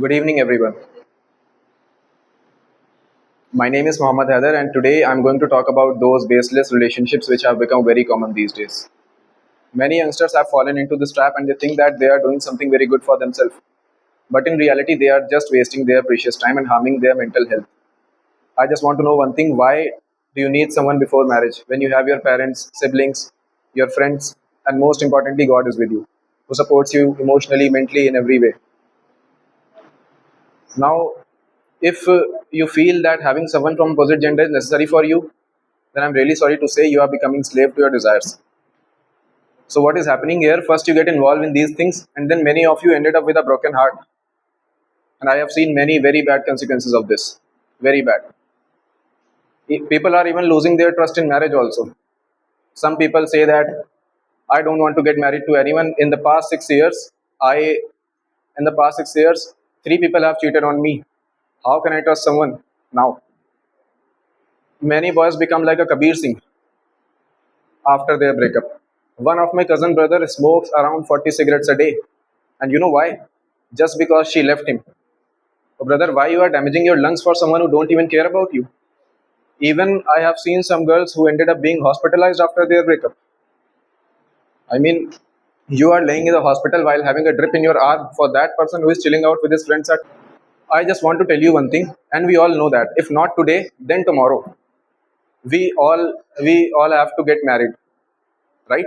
Good evening, everyone. My name is Mohammad Haider, and today I'm going to talk about those baseless relationships which have become very common these days. Many youngsters have fallen into this trap and they think that they are doing something very good for themselves. But in reality, they are just wasting their precious time and harming their mental health. I just want to know one thing: why do you need someone before marriage when you have your parents, siblings, your friends, and most importantly, God is with you, who supports you emotionally, mentally, in every way? Now, if you feel that having someone from opposite gender is necessary for you, then I'm really sorry to say you are becoming slave to your desires. So what is happening here? First, you get involved in these things, and then many of you ended up with a broken heart. And I have seen many very bad consequences of this. Very bad. People are even losing their trust in marriage also. Some people say that I don't want to get married to anyone. I in the past 6 years, three people have cheated on me. How can I trust someone now? Many boys become like a Kabir Singh after their breakup. One of my cousin brother smokes around 40 cigarettes a day. And you know why? Just because she left him. Oh, brother, why you are damaging your lungs for someone who don't even care about you? Even I have seen some girls who ended up being hospitalized after their breakup. I mean, you are laying in the hospital while having a drip in your arm for that person who is chilling out with his friends at. I just want to tell you one thing, and we all know that if not today, then tomorrow. We all have to get married, right?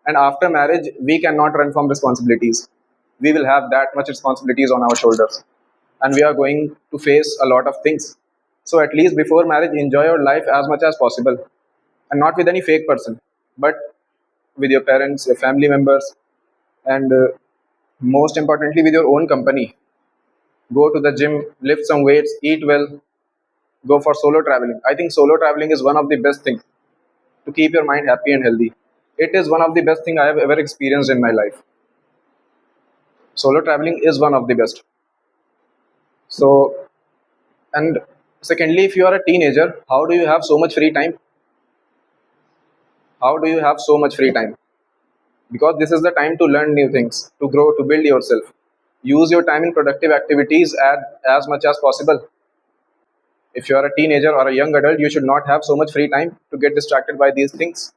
And after marriage, we cannot run from responsibilities. We will have that much responsibilities on our shoulders, and we are going to face a lot of things. So at least before marriage, enjoy your life as much as possible, and not with any fake person, but with your parents, your family members, and most importantly, with your own company. Go to the gym, lift some weights, eat well, go for solo traveling. I think solo traveling is one of the best things to keep your mind happy and healthy. It is one of the best thing I have ever experienced in my life. Solo traveling is one of the best. So, and secondly, if you are a teenager, how do you have so much free time? How do you have so much free time? Because this is the time to learn new things, to grow, to build yourself. Use your time in productive activities as much as possible. If you are a teenager or a young adult, you should not have so much free time to get distracted by these things.